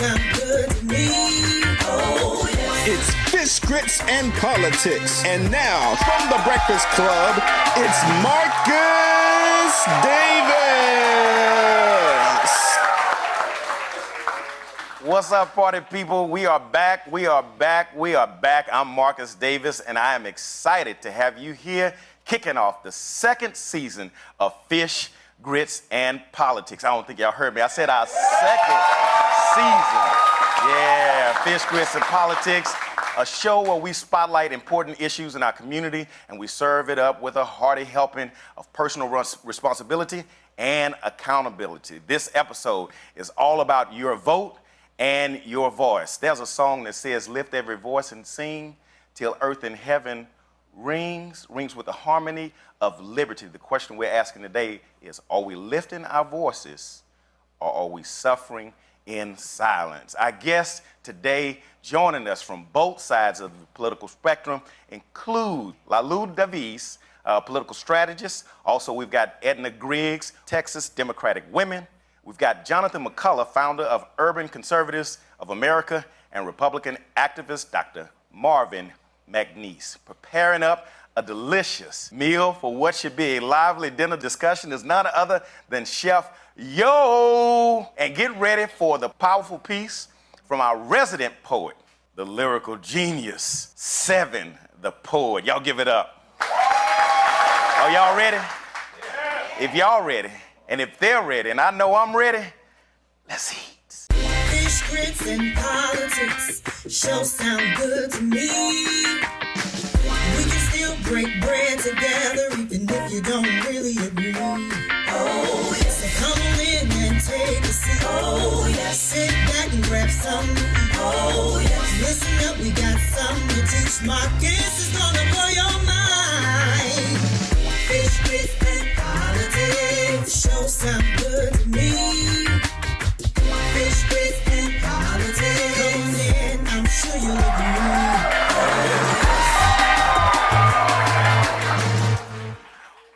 sound good to me. Oh, yes. It's Fish, Grits, and Politics. And now, from the Breakfast Club, it's Marcus Davis. What's up, party people? We are back. I'm Marcus Davis, and I am excited to have you here kicking off the second season of Fish, Grits, and Politics. I don't think y'all heard me. I said our second season. Yeah, Fish, Grits, and Politics, a show where we spotlight important issues in our community and we serve it up with a hearty helping of personal responsibility and accountability. This episode is all about your vote and your voice. There's a song that says, lift every voice and sing till earth and heaven rings with the harmony of liberty. The question we're asking today is, are we lifting our voices or are we suffering in silence? Our guests today joining us from both sides of the political spectrum include Lalou Davis, political strategist. Also, we've got Edna Griggs, Texas Democratic Women. We've got Jonathan McCullough, founder of Urban Conservatives of America, and Republican activist Dr. Marvin McNeese. Preparing up a delicious meal for what should be a lively dinner discussion is none other than Chef Yo. And get ready for the powerful piece from our resident poet, the lyrical genius, Se7en The Poet. Y'all give it up. Are y'all ready? If y'all ready, and if they're ready, and I know I'm ready, let's eat. Fish, grits, and politics sure sound good to me. We can still break bread together even if you don't really agree. Oh, yes. So come on in and take a seat. Oh, yes. Sit back and grab something to eat. Oh, yes. Listen up, we got something to teach. My guess is gonna blow your mind. Fish, grits, and politics sure sound good to me. Fish, grits, and politics. Come on in, I'm sure you'll agree.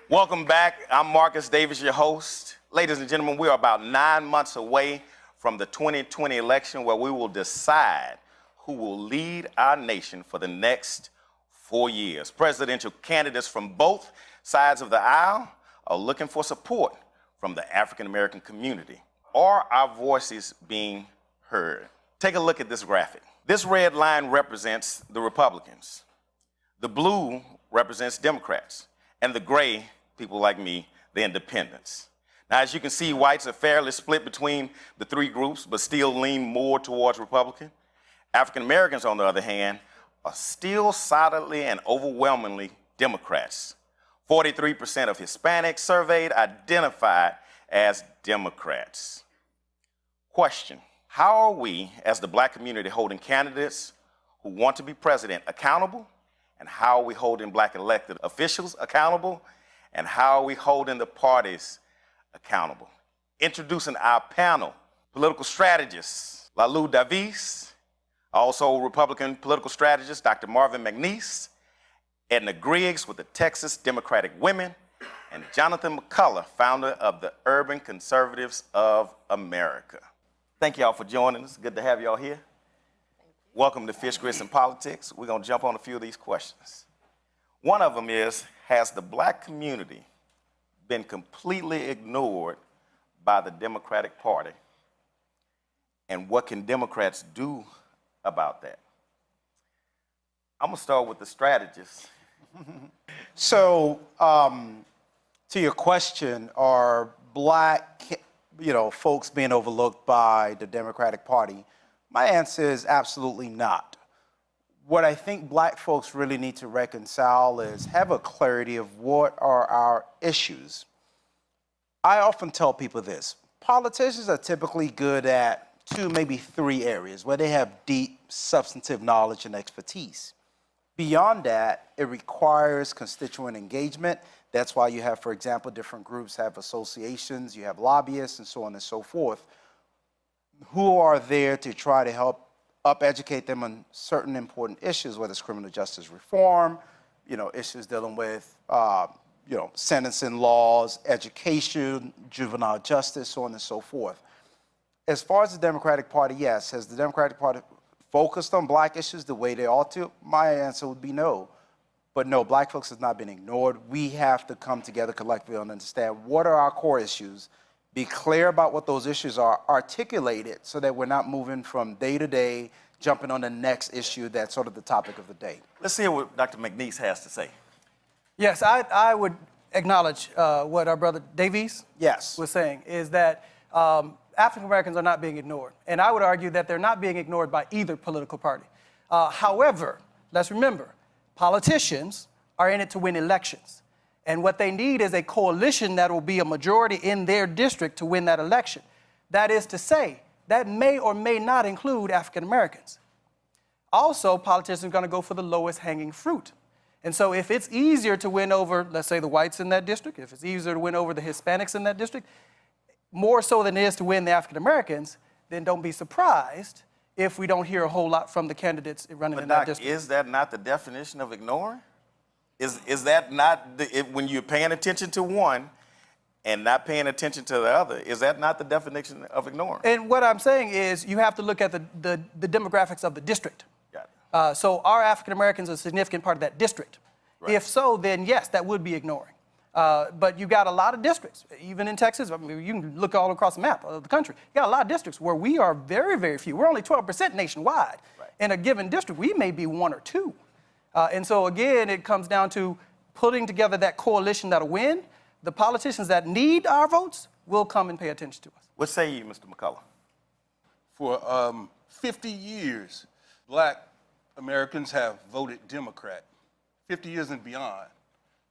Welcome back. I'm Marcus Davis, your host. Ladies and gentlemen, we are about 9 months away from the 2020 election where we will decide who will lead our nation for the next 4 years. Presidential candidates from both sides of the aisle are looking for support from the African American community. Are our voices being heard? Take a look at this graphic. This red line represents the Republicans. The blue represents Democrats. And the gray, people like me, the independents. Now, as you can see, whites are fairly split between the three groups, but still lean more towards Republican. African Americans, on the other hand, are still solidly and overwhelmingly Democrats. 43% of Hispanics surveyed identified as Democrats. Question: how are we, as the black community, holding candidates who want to be president accountable? And how are we holding black elected officials accountable? And how are we holding the parties accountable? Introducing our panel, political strategist Lalou Davis, also Republican political strategist Dr. Marvin McNeese, Edna Griggs with the Texas Democratic Women, and Jonathan McCullough, founder of the Urban Conservatives of America. Thank y'all for joining us. Good to have y'all here. Welcome to Fish, Grits, and Politics. We're going to jump on a few of these questions. One of them is, has the black community been completely ignored by the Democratic Party? And what can Democrats do about that? I'm going to start with the strategist. So, to your question, are black, folks being overlooked by the Democratic Party? My answer is absolutely not. What I think black folks really need to reconcile is have a clarity of what are our issues. I often tell people this: politicians are typically good at 2, maybe 3 areas where they have deep, substantive knowledge and expertise. Beyond that, it requires constituent engagement. That's why you have, for example, different groups have associations, you have lobbyists, and so on and so forth, who are there to try to help educate them on certain important issues, whether it's criminal justice reform, issues dealing with, sentencing laws, education, juvenile justice, so on and so forth. As far as the Democratic Party, yes. Has the Democratic Party focused on black issues the way they ought to? My answer would be no. But no, black folks have not been ignored. We have to come together collectively and understand what are our core issues, be clear about what those issues are, articulate it so that we're not moving from day to day, jumping on the next issue that's sort of the topic of the day. Let's hear what Dr. McNeese has to say. Yes, I would acknowledge what our brother Davies Yes. was saying, is that African Americans are not being ignored. And I would argue that they're not being ignored by either political party. However, let's remember, politicians are in it to win elections. And what they need is a coalition that will be a majority in their district to win that election. That is to say, that may or may not include African Americans. Also, politicians are going to go for the lowest hanging fruit. And so if it's easier to win over, let's say, the whites in that district, if it's easier to win over the Hispanics in that district, more so than it is to win the African Americans, then don't be surprised if we don't hear a whole lot from the candidates running in that district. Is that not the definition of ignoring? Is that not, when you're paying attention to one and not paying attention to the other, is that not the definition of ignoring? And what I'm saying is you have to look at the demographics of the district. Got it. So are African Americans a significant part of that district? Right. If so, then yes, that would be ignoring. But you got a lot of districts, even in Texas. I mean, you can look all across the map of the country. You got a lot of districts where we are very, very few. We're only 12% nationwide. Right. In a given district, we may be 1 or 2. And so again, it comes down to putting together that coalition that'll win. The politicians that need our votes will come and pay attention to us. What say you, Mr. McCullough? For 50 years, black Americans have voted Democrat. 50 years and beyond,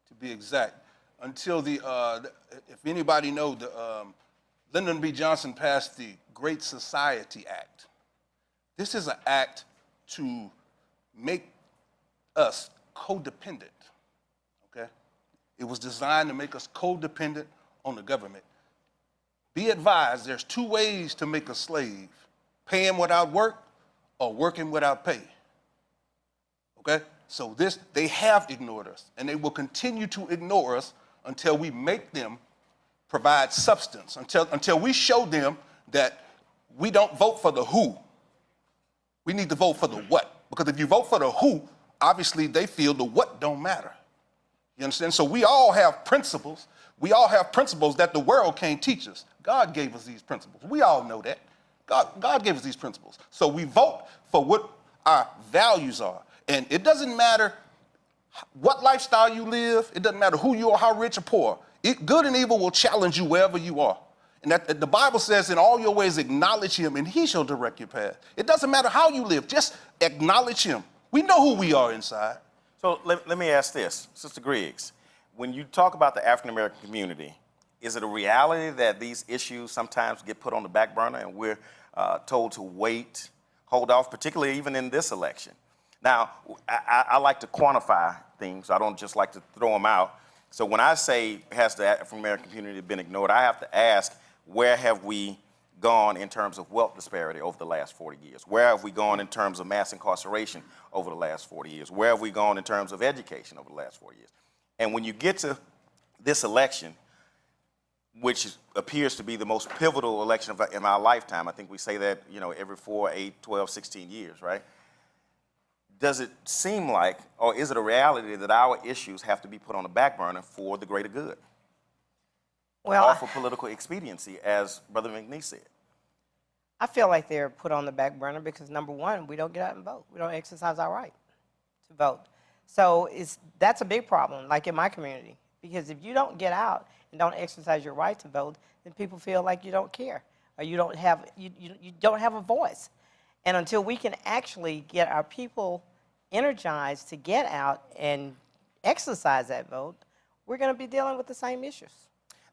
to be exact. Until if anybody knows, Lyndon B. Johnson passed the Great Society Act. This is an act to make us codependent, okay? It was designed to make us codependent on the government. Be advised, there's 2 ways to make a slave: paying without work or working without pay, okay? So they have ignored us, and they will continue to ignore us until we make them provide substance, until we show them that we don't vote for the who. We need to vote for the what. Because if you vote for the who, obviously they feel the what don't matter. You understand? So we all have principles. We all have principles that the world can't teach us. God gave us these principles. We all know that. God gave us these principles. So we vote for what our values are. And it doesn't matter what lifestyle you live. It doesn't matter who you are, how rich or poor. Good and evil will challenge you wherever you are. And that, the Bible says, in all your ways acknowledge him and he shall direct your path. It doesn't matter how you live. Just acknowledge him. We know who we are inside. So let me ask this, Sister Griggs. When you talk about the African American community, is it a reality that these issues sometimes get put on the back burner and we're told to wait, hold off, particularly even in this election? Now, I like to quantify things. I don't just like to throw them out. So when I say, has the African American community been ignored, I have to ask, where have we gone in terms of wealth disparity over the last 40 years? Where have we gone in terms of mass incarceration over the last 40 years? Where have we gone in terms of education over the last 40 years? And when you get to this election, which appears to be the most pivotal election in our lifetime, I think we say that, every 4, 8, 12, 16 years, right? Does it seem like, or is it a reality that our issues have to be put on the back burner for the greater good? Well, or for political expediency, as Brother McNeese said? I feel like they're put on the back burner because, number one, we don't get out and vote. We don't exercise our right to vote. So that's a big problem, like in my community, because if you don't get out and don't exercise your right to vote, then people feel like you don't care or you don't have a voice. And until we can actually get our people energized to get out and exercise that vote, we're going to be dealing with the same issues.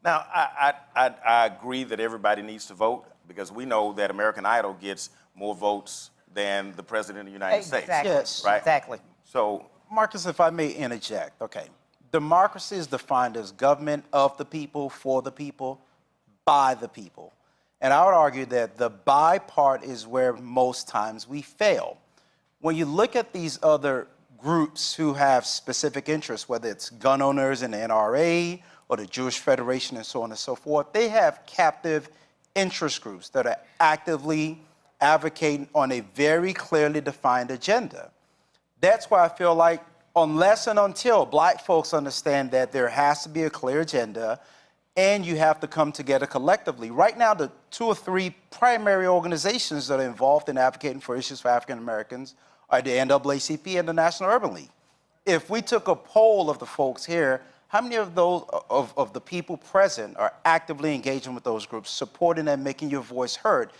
Now, I agree that everybody needs to vote because we know that American Idol gets more votes than the President of the United States. Yes. Right? Exactly. So, Marcus, if I may interject, okay. Democracy is defined as government of the people, for the people, by the people. And I would argue that the by part is where most times we fail. When you look at these other groups who have specific interests, whether it's gun owners in the NRA or the Jewish Federation and so on and so forth, they have captive interest groups that are actively advocating on a very clearly defined agenda. That's why I feel like unless and until black folks understand that there has to be a clear agenda and you have to come together collectively. Right now, the 2 or 3 primary organizations that are involved in advocating for issues for African Americans are the NAACP and the National Urban League. If we took a poll of the folks here, how many of those of the people present are actively engaging with those groups, supporting and making your voice heard?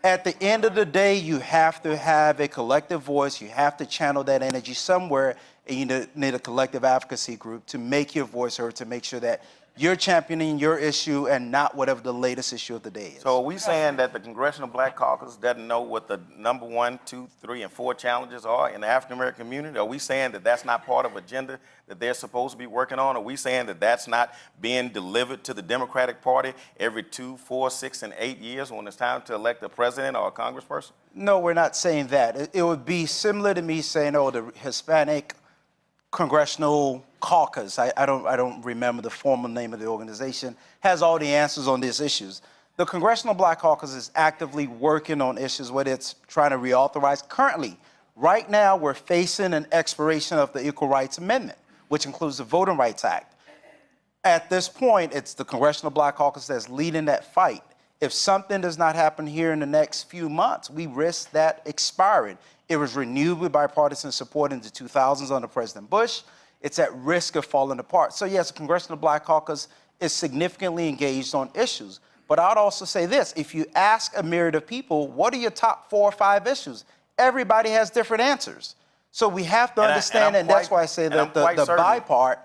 At the end of the day, you have to have a collective voice. You have to channel that energy somewhere, and you need a collective advocacy group to make your voice heard, to make sure that you're championing your issue and not whatever the latest issue of the day is. So are we saying that the Congressional Black Caucus doesn't know what the number 1, 2, 3, and 4 challenges are in the African American community? Are we saying that that's not part of agenda that they're supposed to be working on? Are we saying that that's not being delivered to the Democratic Party every 2, 4, 6, and 8 years when it's time to elect a president or a congressperson? No, we're not saying that. It would be similar to me saying, oh, the Hispanic Congressional Caucus, I don't remember the formal name of the organization, has all the answers on these issues. The Congressional Black Caucus is actively working on issues, whether it's trying to reauthorize. Currently, right now, we're facing an expiration of the Equal Rights Amendment, which includes the Voting Rights Act. At this point, it's the Congressional Black Caucus that's leading that fight. If something does not happen here in the next few months, we risk that expiring. It was renewed with bipartisan support in the 2000s under President Bush. It's at risk of falling apart. So yes, the Congressional Black Caucus is significantly engaged on issues. But I'd also say this, if you ask a myriad of people, what are your top 4 or 5 issues? Everybody has different answers. So we have to understand, and that's why I say that the buy part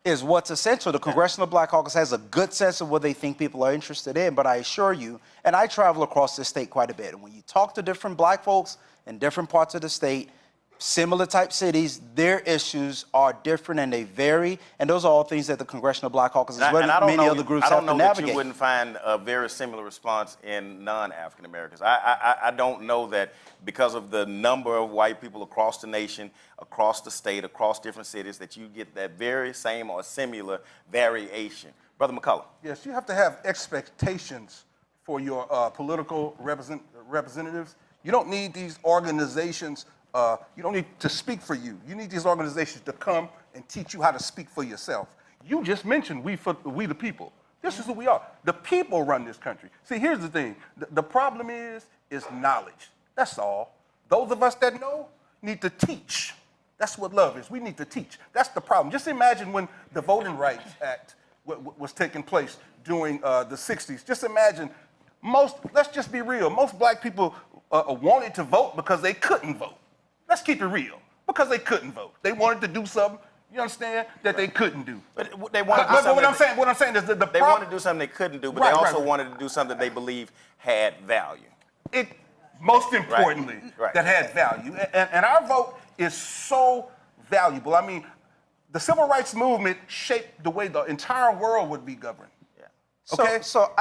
is what's essential. The Congressional Black Caucus has a good sense of what they think people are interested in, but I assure you, and I travel across this state quite a bit, and when you talk to different black folks in different parts of the state, similar type cities, their issues are different and they vary, and those are all things that the Congressional Black Caucus, as well as many other groups, have to navigate. I don't know that you wouldn't find a very similar response in non-African Americans. I don't know that because of the number of white people across the nation, across the state, across different cities, that you get that very same or similar variation. Brother McCullough. Yes, you have to have expectations for your political representatives. You don't need these organizations, you don't need to speak for you. You need these organizations to come and teach you how to speak for yourself. You just mentioned we the people. This is who we are. The people run this country. See, here's the thing. The problem is knowledge. That's all. Those of us that know need to teach. That's what love is. We need to teach. That's the problem. Just imagine when the Voting Rights Act was taking place during the 60s. Just imagine let's just be real, most black people wanted to vote because they couldn't vote. Let's keep it real. Because they couldn't vote. They wanted to do something, you understand, that they couldn't do. But they wanted to do something. What I'm saying is that they wanted to do something they couldn't do, but they also wanted to do something they believe had value. Most importantly, that had value. And our vote is so valuable. I mean, the civil rights movement shaped the way the entire world would be governed. Yeah. Okay? So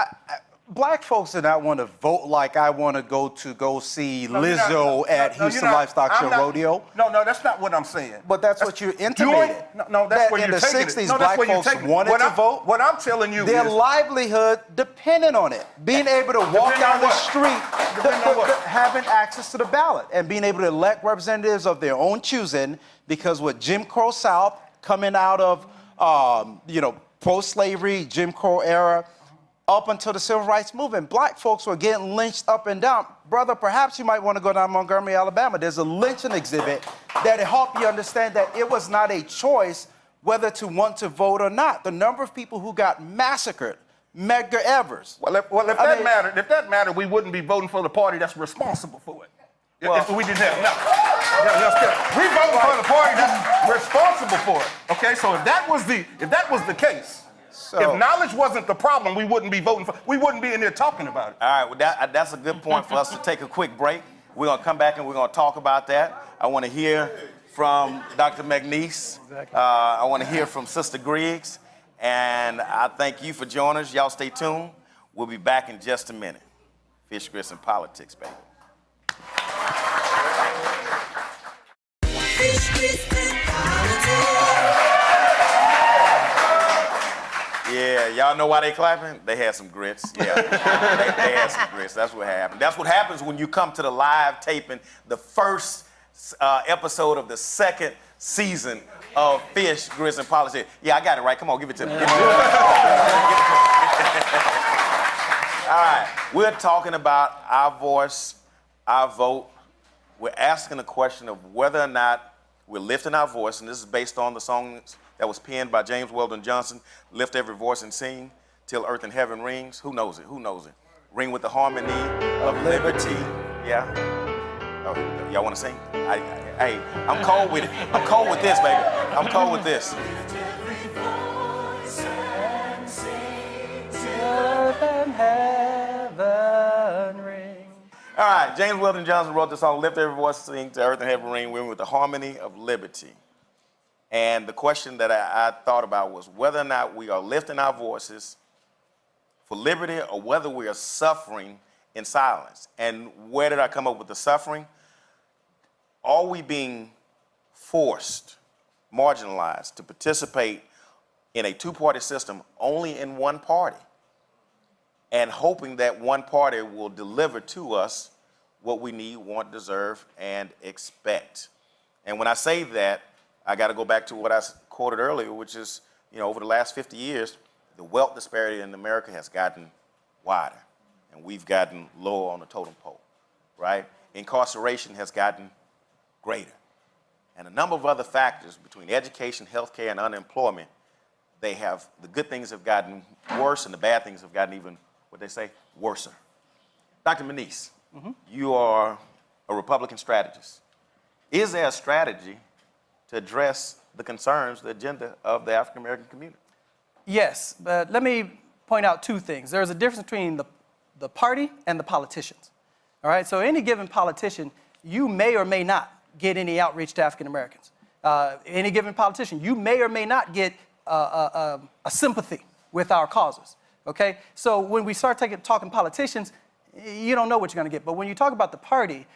black folks do not want to vote like I want to go see Lizzo at Houston Livestock Show Rodeo. No, that's not what I'm saying. But that's what you're intimating. No, that's what you're taking. In the 60s, black folks wanted to vote. What I'm telling you their is livelihood depended on it. Being able to walk down the street, having access to the ballot, and being able to elect representatives of their own choosing, because with Jim Crow South coming out of, pro-slavery, Jim Crow era, up until the civil rights movement, black folks were getting lynched up and down. Brother, perhaps you might want to go down Montgomery, Alabama. There's a lynching exhibit that helped you understand that it was not a choice whether to want to vote or not. The number of people who got massacred, Medgar Evers. If that mattered, we wouldn't be voting for the party that's responsible for it. If we didn't have we voted for the party that's responsible for it. Okay, so if that was the case. If knowledge wasn't the problem, we wouldn't be voting for. We wouldn't be in there talking about it. All right, well, that's a good point for us to take a quick break. We're gonna come back and we're gonna talk about that. I want to hear from Dr. McNeese. I want to hear from Sister Griggs, and I thank you for joining us. Y'all stay tuned. We'll be back in just a minute. Fish, grits, and politics, baby. Fish, grits, and politics. Y'all know why they clapping? They had some grits. Yeah, they had some grits. That's what happened. That's what happens when you come to the live taping, the first episode of the second season of Fish, Grits, and Politics. Yeah, I got it right. Come on, give it to me. Give it to me. All right, we're talking about our voice, our vote. We're asking the question of whether or not we're lifting our voice, and this is based on the song that was penned by James Weldon Johnson, Lift Every Voice and Sing, Till Earth and Heaven Rings. Who knows it? Who knows it? Ring with the harmony of liberty. Yeah? Oh, y'all want to sing? Hey, I'm cold with it. I'm cold with this, baby. I'm cold with this. Earth and heaven ring. All right, James Weldon Johnson wrote the song, Lift Every Voice and Sing, Till Earth and Heaven Ring, with the harmony of liberty. And the question that I thought about was whether or not we are lifting our voices for liberty or whether we are suffering in silence. And where did I come up with the suffering? Are we being forced, marginalized to participate in a two-party system only in one party and hoping that one party will deliver to us what we need, want, deserve, and expect? And when I say that, I got to go back to what I quoted earlier, which is, over the last 50 years, the wealth disparity in America has gotten wider, and we've gotten lower on the totem pole, right? Incarceration has gotten greater. And a number of other factors between education, healthcare, and unemployment, the good things have gotten worse, and the bad things have gotten even, what they say, worser. Dr. McNeese, you are a Republican strategist. Is there a strategy to address the concerns, the agenda of the African American community? Yes, but let me point out two things. There's a difference between the party and the politicians. All right, so any given politician, you may or may not get any outreach to African Americans. Any given politician, you may or may not get a sympathy with our causes. Okay, so when we start talking politicians, you don't know what you're going to get. But when you talk about the party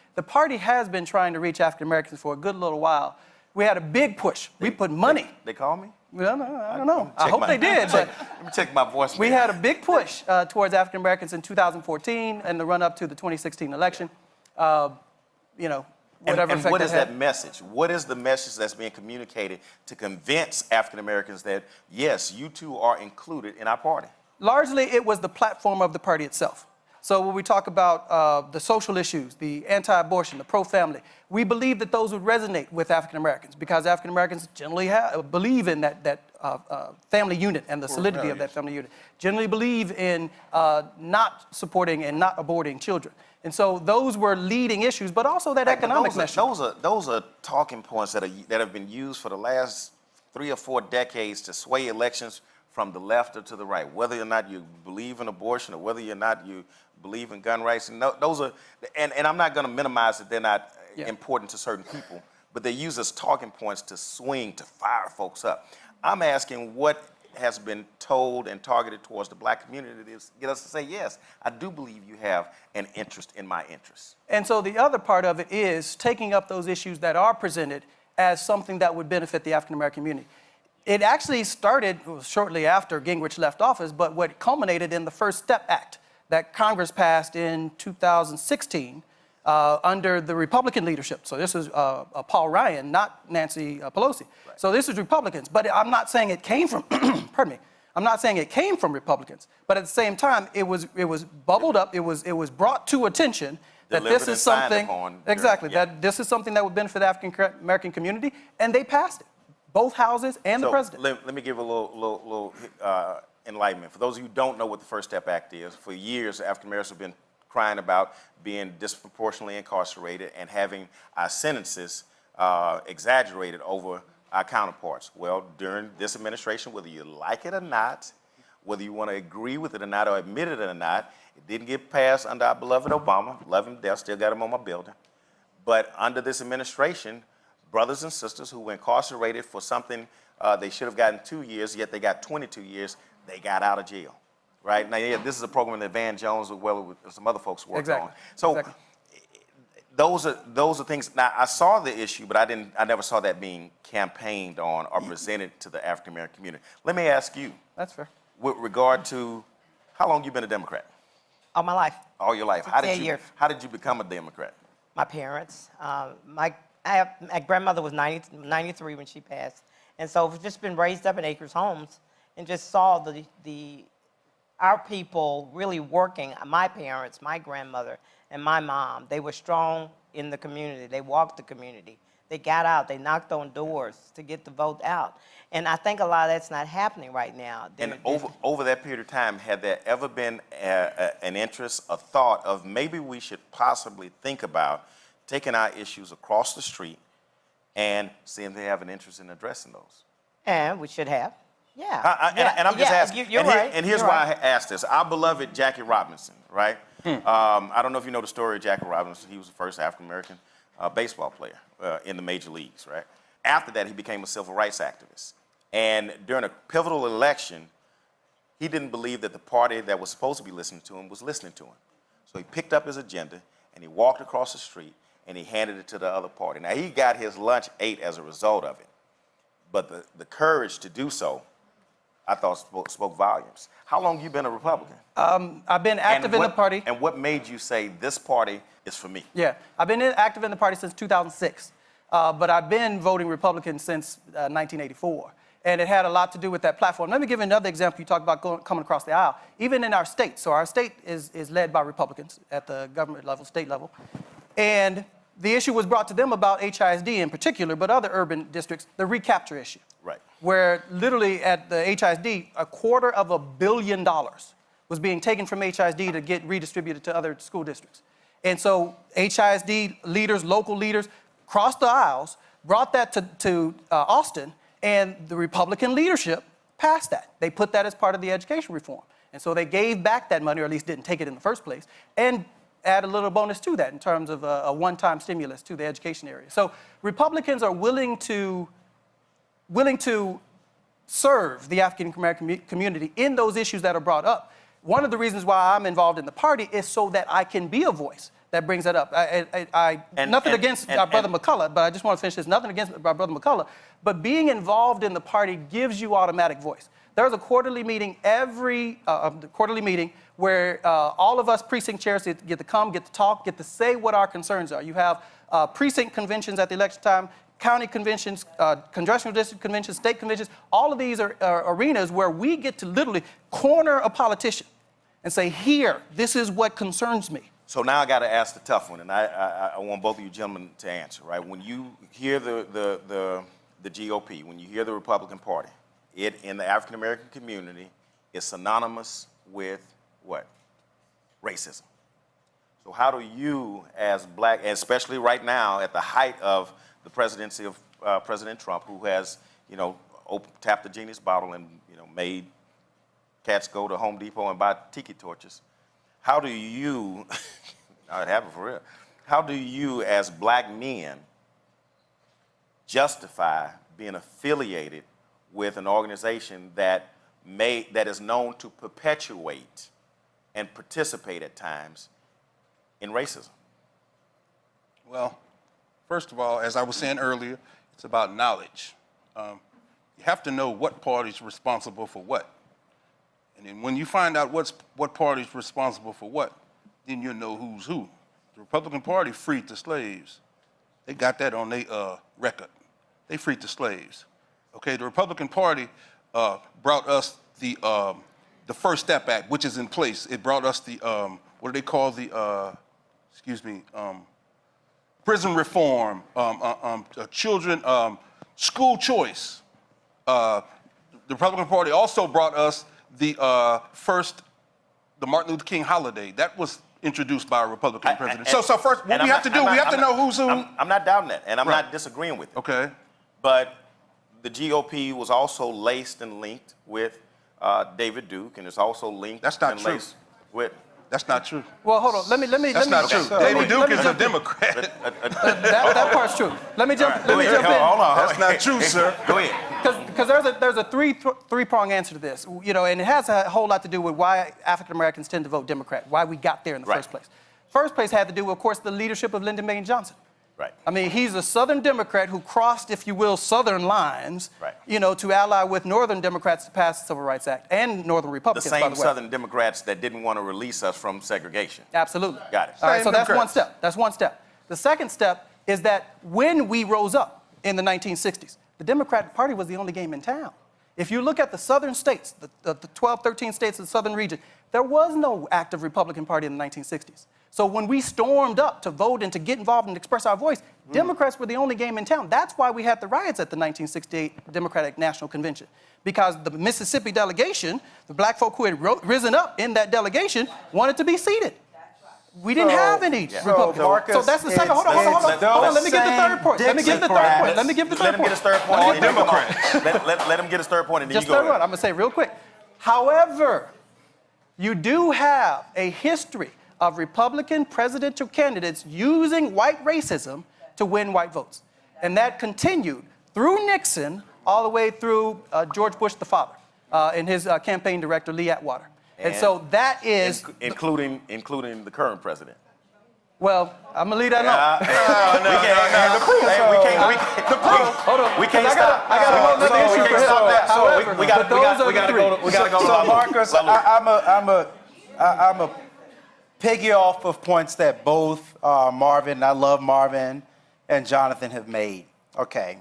has been trying to reach African Americans for a good little while. We had a big push. We put money. They call me? Well, no, I don't know. I hope they did. But let me check my voice. We had a big push towards African Americans in 2014 and the run-up to the 2016 election. Whatever and effect what is had. that message? What is the message that's being communicated to convince African Americans that, yes, you too are included in our party? Largely, it was the platform of the party itself. So when we talk about the social issues, the anti-abortion, the pro-family, we believe that those would resonate with African Americans because African Americans generally believe in that family unit and the solidity of that family unit. Generally believe in not supporting and not aborting children. And so those were leading issues, but also that economic message. Those are talking points that have been used for the last 3 or 4 decades to sway elections from the left or to the right, whether or not you believe in abortion or whether or not you believe in gun rights. And those are, and I'm not going to minimize that they're not important to certain people, but they use as talking points to swing, to fire folks up. I'm asking what has been told and targeted towards the black community to get us to say, yes, I do believe you have an interest in my interests. And so the other part of it is taking up those issues that are presented as something that would benefit the African American community. It actually started shortly after Gingrich left office, but what culminated in the First Step Act that Congress passed in 2016 under the Republican leadership. So this was Paul Ryan, not Nancy Pelosi. Right. So this was Republicans, but I'm not saying it came from, pardon me, I'm not saying it came from Republicans, but at the same time, it was bubbled up, it was brought to attention that this is something, that this is something that would benefit the African American community, and they passed it. Both houses and the president. Let me give a little enlightenment. For those of you who don't know what the First Step Act is, for years, African Americans have been crying about being disproportionately incarcerated and having our sentences exaggerated over our counterparts. Well, during this administration, whether you like it or not, whether you want to agree with it or not or admit it or not, it didn't get passed under our beloved Obama. Love him to death, still got him on my building. But under this administration, brothers and sisters who were incarcerated for something they should have gotten 2 years, yet they got 22 years, they got out of jail, right? Now, this is a program that Van Jones, as well as some other folks worked on. So those are things. Now, I saw the issue, but I never saw that being campaigned on or presented to the African American community. Let me ask you. That's fair. with regard to how long you been a Democrat? All my life. All your life. 10 years. How did you become a Democrat? My parents. My grandmother was 93 when she passed. And so we've just been raised up in acres homes and just saw our people really working. My parents, my grandmother, and my mom, they were strong in the community. They walked the community. They got out. They knocked on doors to get the vote out. And I think a lot of that's not happening right now. And over that period of time, had there ever been an interest, a thought of maybe we should possibly think about taking our issues across the street and seeing if they have an interest in addressing those? And we should have. Yeah. And I'm just asking. You're right. And here's You're why right. I asked this. Our beloved Jackie Robinson, right? I don't know if you know the story of Jackie Robinson. He was the first African-American baseball player in the major leagues, right? After that, he became a civil rights activist. And during a pivotal election, he didn't believe that the party that was supposed to be listening to him was listening to him. So he picked up his agenda and he walked across the street and he handed it to the other party. Now, he got his lunch ate as a result of it. But the courage to do so, I thought spoke volumes. How long have you been a Republican? I've been active in the party. And what made you say this party is for me? Yeah, I've been active in the party since 2006. But I've been voting Republican since 1984. And it had a lot to do with that platform. Let me give you another example. You talked about coming across the aisle. Even in our state, so our state is led by Republicans at the government level, state level. And the issue was brought to them about HISD in particular, but other urban districts, the recapture issue. Right. Where literally at the HISD, $250 million was being taken from HISD to get redistributed to other school districts. And so HISD leaders, local leaders, crossed the aisles, brought that to Austin, and the Republican leadership passed that. They put that as part of the education reform. And so they gave back that money, or at least didn't take it in the first place, and add a little bonus to that in terms of a one-time stimulus to the education area. So Republicans are willing to serve the African-American community in those issues that are brought up. One of the reasons why I'm involved in the party is so that I can be a voice that brings that up. Nothing against our brother McCullough, but I just want to finish this. Nothing against our brother McCullough, but being involved in the party gives you automatic voice. There's a quarterly meeting where all of us precinct chairs get to come, get to talk, get to say what our concerns are. You have precinct conventions at the election time, county conventions, congressional district conventions, state conventions. All of these are arenas where we get to literally corner a politician and say, here, this is what concerns me. So now I got to ask the tough one, and I want both of you gentlemen to answer, right? When you hear the GOP, when you hear the Republican Party, it in the African-American community is synonymous with what? Racism. So how do you, as black, and especially right now at the height of the presidency of President Trump, who has, tapped the genie's bottle and, made cats go to Home Depot and buy tiki torches, how do you, I'd have it for real, how do you as black men justify being affiliated with an organization that is known to perpetuate and participate at times in racism? Well, first of all, as I was saying earlier, it's about knowledge. You have to know what party's responsible for what. And then when you find out what party's responsible for what, then you'll know who's who. The Republican Party freed the slaves. They got that on their record. They freed the slaves. Okay, the Republican Party brought us the First Step Act, which is in place. It brought us the, what do they call the, prison reform, children, school choice. The Republican Party also brought us the Martin Luther King holiday. That was introduced by a Republican president. So first, what we have to do, we have to know who's who. I'm not doubting that, and I'm not disagreeing with it. Okay. But the GOP was also laced and linked with David Duke, and it's also linked and laced with. That's not true. Well, hold on. Let me. That's not true. David Duke is a Democrat. That part's true. Let me jump in. Hold on. That's not true, sir. Go ahead. Because there's a three-prong answer to this, and it has a whole lot to do with why African Americans tend to vote Democrat, why we got there in the first place. First place had to do with, of course, the leadership of Lyndon Baines Johnson. Right. I mean, he's a Southern Democrat who crossed, if you will, Southern lines, Right. you know, to ally with Northern Democrats to pass the Civil Rights Act and Northern The Republicans, by same the way. Southern Democrats that didn't want to release us from segregation. Absolutely. Got it. All right, Same so that's one Democrats. step. That's one step. The second step is that when we rose up in the 1960s, the Democratic Party was the only game in town. If you look at the southern states, the 12, 13 states of the southern region, there was no active Republican Party in the 1960s. So when we stormed up to vote and to get involved and express our voice, Democrats were the only game in town. That's why we had the riots at the 1968 Democratic National Convention. Because the Mississippi delegation, the black folk who had risen up in that delegation, wanted to be seated. We didn't have any Republicans. Marcus, So that's the second. Hold on. Let me get the third point. Let me give the third point. Let me give the Let third him get point. his third point. and then you come on. Let him get his third point, and then Just you go third one. ahead. I'm going to say real quick. However, you do have a history of Republican presidential candidates using white racism to win white votes. And that continued through Nixon all the way through George Bush the father and his campaign director, Lee Atwater. And so that is... Including the current president. Well, I'm going to leave that alone. Hold on. We can't I stop. got a whole other issue for him. However, we got to go. So Marcus, I'm a piggy off of points that both Marvin, I love Marvin, and Jonathan have made. Okay.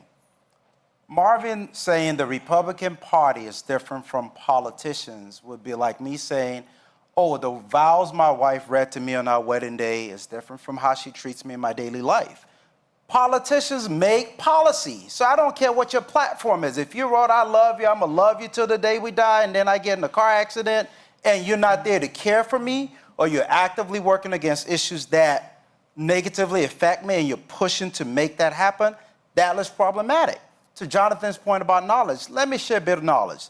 Marvin saying the Republican Party is different from politicians would be like me saying, oh, the vows my wife read to me on our wedding day is different from how she treats me in my daily life. Politicians make policy. So I don't care what your platform is. If you wrote, I love you, I'm going to love you till the day we die, and then I get in a car accident and you're not there to care for me, or you're actively working against issues that negatively affect me and you're pushing to make that happen, that is problematic. To Jonathan's point about knowledge, let me share a bit of knowledge.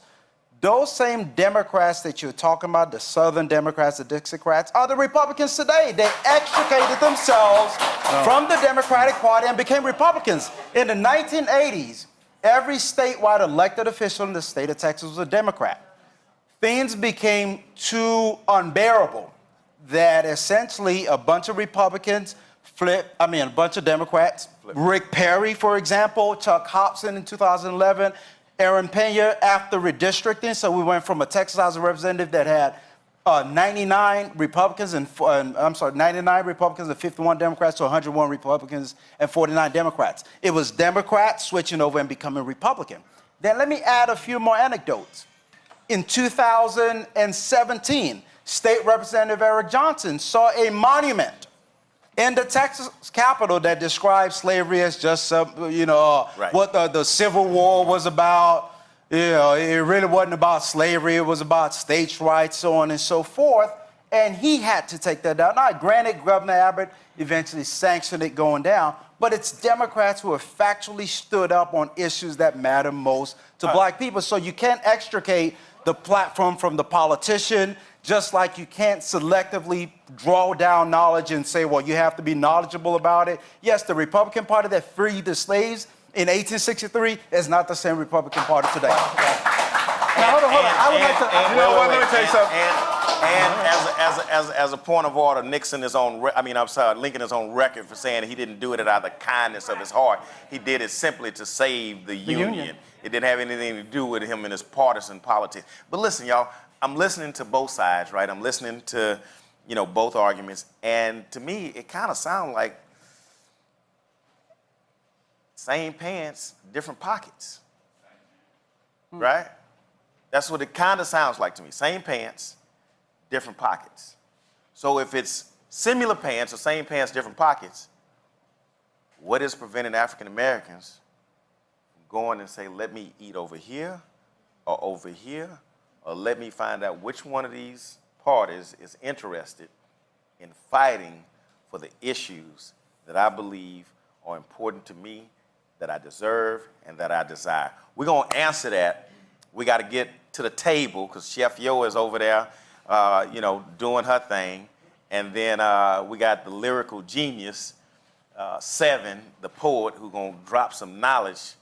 Those same Democrats that you're talking about, the Southern Democrats, the Dixiecrats, are the Republicans today. They extricated themselves from the Democratic Party and became Republicans. In the 1980s, every statewide elected official in the state of Texas was a Democrat. Things became too unbearable that essentially a bunch of Republicans a bunch of Democrats, Rick Perry, for example, Chuck Hobson in 2011, Aaron Pena after redistricting. So we went from a Texas House of Representatives that had 99 Republicans and 51 Democrats to 101 Republicans and 49 Democrats. It was Democrats switching over and becoming Republican. Then let me add a few more anecdotes. In 2017, State Representative Eric Johnson saw a monument in the Texas Capitol that describes slavery as just what the Civil War was about. It really wasn't about slavery. It was about states' rights, so on and so forth. And he had to take that down. Now, granted, Governor Abbott eventually sanctioned it going down, but it's Democrats who have factually stood up on issues that matter most to black people. So you can't extricate the platform from the politician, just like you can't selectively draw down knowledge and say, well, you have to be knowledgeable about it. Yes, the Republican Party that freed the slaves in 1863 is not the same Republican Party today. Now, hold on. I would like to... Let me tell you something. And as a point of order, Lincoln is on record for saying he didn't do it out of the kindness of his heart. He did it simply to save the Union. It didn't have anything to do with him and his partisan politics. But listen, y'all, I'm listening to both sides, right? I'm listening to, both arguments. And to me, it kind of sounds like same pants, different pockets, right? That's what it kind of sounds like to me. Same pants, different pockets. So if it's similar pants or same pants, different pockets, what is preventing African Americans from going and say, let me eat over here or over here, or let me find out which one of these parties is interested in fighting for the issues that I believe are important to me, that I deserve, and that I desire? We're going to answer that. We got to get to the table because Chef Yo is over there, doing her thing. And then we got the lyrical genius, Se7en The Poet, who's going to drop some knowledge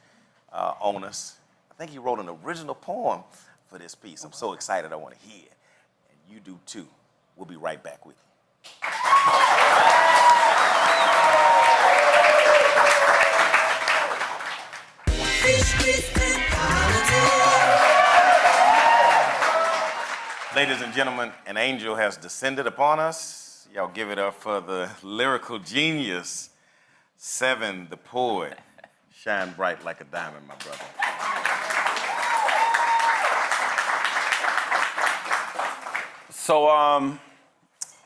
on us. I think he wrote an original poem for this piece. I'm so excited I want to hear it. And you do too. We'll be right back with you. Ladies and gentlemen, an angel has descended upon us. Y'all give it up for the lyrical genius, Se7en The Poet. Shine bright like a diamond, my brother. So,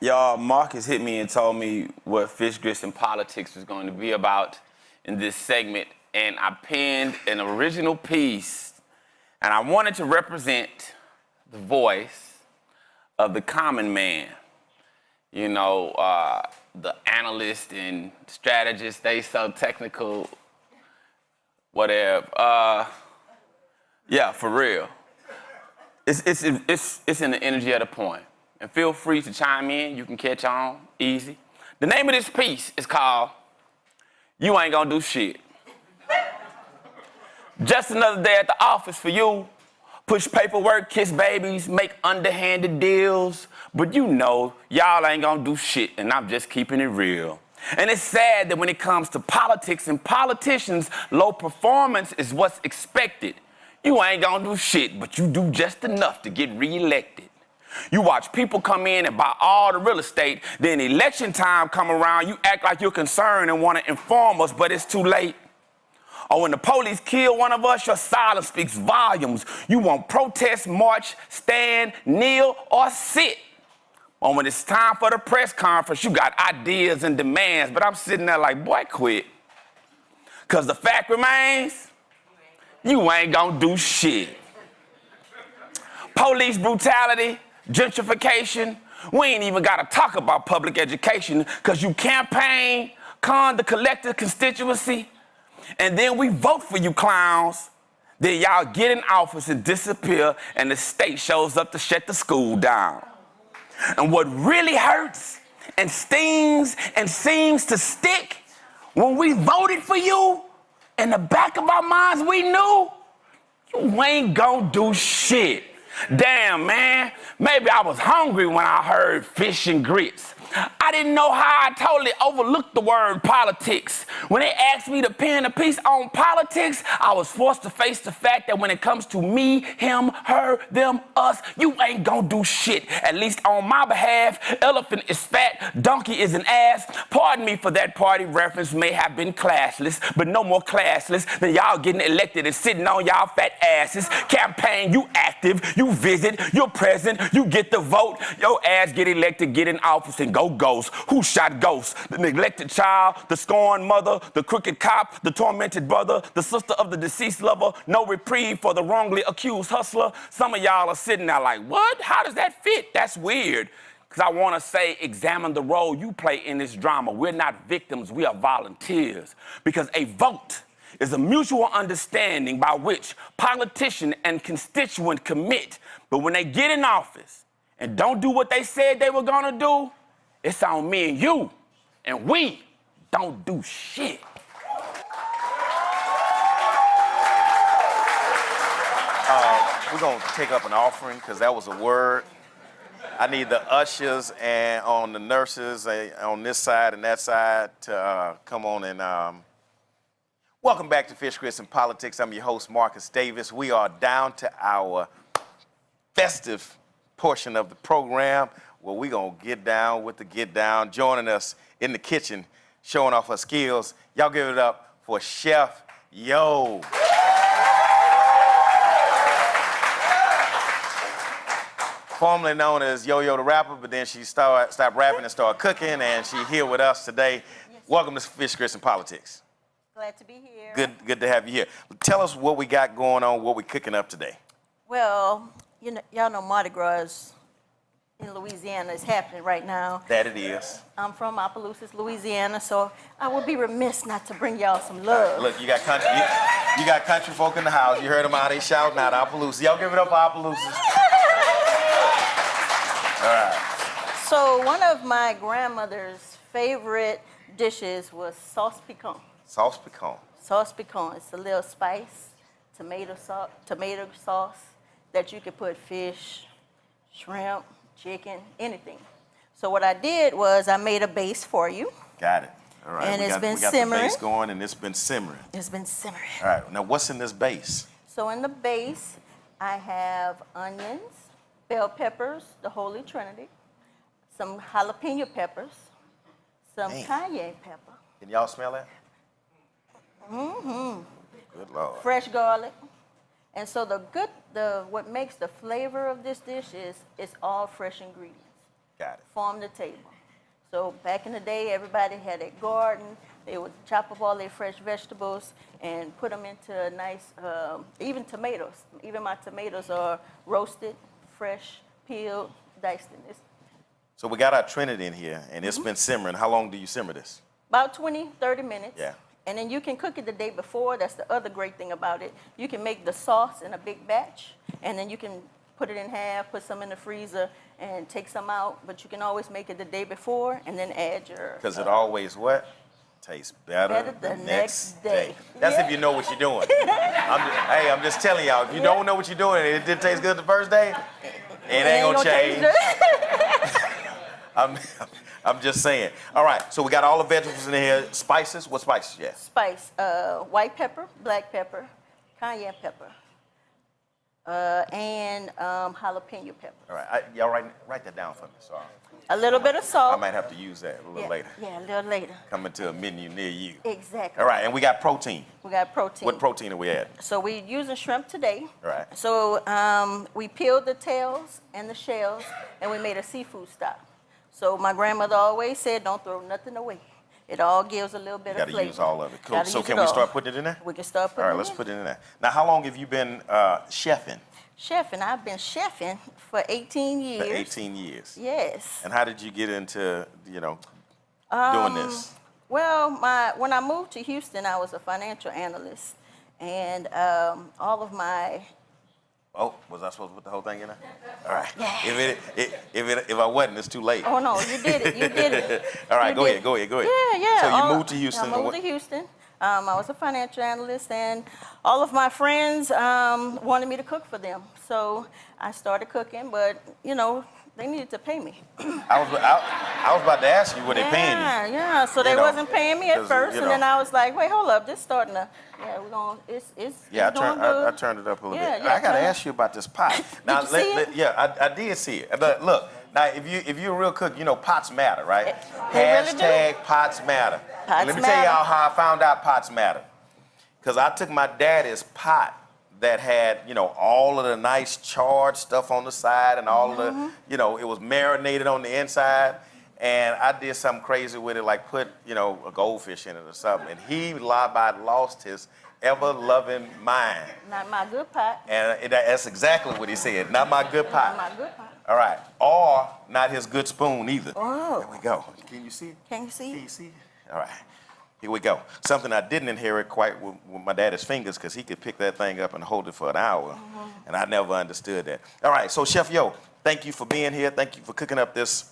y'all, Marcus hit me and told me what Fish, Grits, and Politics was going to be about in this segment, and I penned an original piece, and I wanted to represent the voice of the common man. You know, the analyst and strategist, they so technical, whatever. Yeah, for real. It's in the energy of the point. And feel free to chime in. You can catch on easy. The name of this piece is called You Ain't Gonna Do Shit. Just another day at the office for you. Push paperwork, kiss babies, make underhanded deals. But you know, y'all ain't gonna do shit, and I'm just keeping it real. And it's sad that when it comes to politics and politicians, low performance is what's expected. You ain't gonna do shit, but you do just enough to get reelected. You watch people come in and buy all the real estate, then election time come around, you act like you're concerned and wanna inform us, but it's too late. Or when the police kill one of us, your silence speaks volumes. You won't protest, march, stand, kneel, or sit. Or when it's time for the press conference, you got ideas and demands, but I'm sitting there like, boy, quit. Cause the fact remains, you ain't gonna do shit. Police brutality, gentrification, we ain't even gotta talk about public education, cause you campaign, con the collective constituency, and then we vote for you clowns. Then y'all get in office and disappear, and the state shows up to shut the school down. And what really hurts and stings and seems to stick, when we voted for you, in the back of our minds we knew, you ain't gonna do shit. Damn, man, maybe I was hungry when I heard fish and grits. I didn't know how I totally overlooked the word politics. When they asked me to pen a piece on politics, I was forced to face the fact that when it comes to me, him, her, them, us, you ain't gonna do shit. At least on my behalf, elephant is fat, donkey is an ass. Pardon me for that party reference, may have been classless, but no more classless than y'all getting elected and sitting on y'all fat asses. Campaign, you active, you visit, you're present, you get the vote. Your ass get elected, get in office, and go ghost. Who shot ghosts? The neglected child, the scorned mother, the crooked cop, the tormented brother, the sister of the deceased lover. No reprieve for the wrongly accused hustler. Some of y'all are sitting there like, what? How does that fit? That's weird. Because I want to say, examine the role you play in this drama. We're not victims, we are volunteers. Because a vote is a mutual understanding by which politician and constituent commit. But when they get in office and don't do what they said they were gonna do, it's on me and you, and we don't do shit. We're gonna take up an offering, because that was a word. I need the ushers and on the nurses on this side and that side to come on and welcome back to Fish, Grits, and Politics. I'm your host, Marcus Davis. We are down to our festive portion of the program, where we're going to get down with the get down. Joining us in the kitchen, showing off her skills. Y'all give it up for Chef Yo. Formerly known as Yo-Yo the Rapper, but then she stopped rapping and started cooking, and she's here with us today. Yes. Welcome to Fish, Grits, and Politics. Glad to be here. Good to have you here. Tell us what we got going on, what we're cooking up today. Well, y'all know Mardi Gras in Louisiana is happening right now. That it is. I'm from Opelousas, Louisiana, so I would be remiss not to bring y'all some love. Look, you got country folk in the house. You heard them out, they shouting out Opelousas. Y'all give it up for Opelousas. All right. So one of my grandmother's favorite dishes was sauce piquant. Sauce piquant. Sauce piquant. It's a little spice, tomato sauce that you could put fish, shrimp, chicken, anything. So what I did was I made a base for you. Got it. All right. And it's been we got simmering. The base going, and it's been simmering. It's been simmering. All right. Now, what's in this base? So in the base, I have onions, bell peppers, the Holy Trinity, some jalapeno peppers, some cayenne pepper. Can y'all smell that? Mm-hmm. Good Lord. Fresh garlic. And so what makes the flavor of this dish is it's all fresh ingredients. Got it. Farm to table. So back in the day, everybody had a garden. They would chop up all their fresh vegetables and put them into a nice, even tomatoes. Even my tomatoes are roasted, fresh, peeled, diced in this. So we got our Trinity in here, and it's been simmering. How long do you simmer this? About 20, 30 minutes. Yeah. And then you can cook it the day before. That's the other great thing about it. You can make the sauce in a big batch, and then you can put it in half, put some in the freezer, and take some out. But you can always make it the day before, and then add your... Because it always what? Tastes better the next day. That's if you know what you're doing. I'm just telling y'all, if you don't know what you're doing and it didn't taste good the first day, it ain't gonna change. I'm just saying. All right, so we got all the vegetables in here. Spices, what spices? Yes. Spice, white pepper, black pepper, cayenne pepper, and jalapeno pepper. All right, y'all write that down for me. So A little bit of salt. I might have to use that a little later. Yeah, a little later. Coming to a menu near you. Exactly. All right, and we got protein. We got protein. What protein are we at? So we're using shrimp today. All right. So we peeled the tails and the shells, and we made a seafood stock. So my grandmother always said, don't throw nothing away. It all gives a little bit of flavor. Got to use all of it. Cool. Gotta So use can it we all. start putting it in there? We can start putting it in. All right, let's put it in there. Now, how long have you been chefing? Chefing. I've been chefing for 18 years. For 18 years. Yes. And how did you get into, doing this? Well, when I moved to Houston, I was a financial analyst, and all of my... Oh, was I supposed to put the whole thing in there? All right. Yeah. If I wasn't, it's too late. Oh no, you did it. You did it. All right, You go did. ahead. Yeah. So you moved to Houston. I moved to Houston. I was a financial analyst, and all of my friends wanted me to cook for them. So I started cooking, but they needed to pay me. I was about to ask you, were they paying you? Yeah. So they wasn't paying me at first, and then I was like, wait, hold up, this starting to, we're going, it's Yeah, doing good. I turned it up a little bit. Yeah, I got to ask you about this pot. Now, you see it? Yeah, I did see it. But look, now if you're a real cook, pots matter, right? They really do. Hashtag pots matter. Pots Let me tell matter. y'all how I found out pots matter. Because I took my daddy's pot that had, all of the nice charred stuff on the side and all of the, it was marinated on the inside. And I did something crazy with it, like put, a goldfish in it or something. And he lost his ever-loving mind. Not my good pot. And that's exactly what he said. Not my good pot. Not my good pot. All right. Or not his good spoon either. Oh. There we go. Can you see it? Can you see it? Can you see it? All right. Here we go. Something I didn't inherit quite with my daddy's fingers, because he could pick that thing up and hold it for an hour. And I never understood that. All right. So, Chef Yo, thank you for being here. Thank you for cooking up this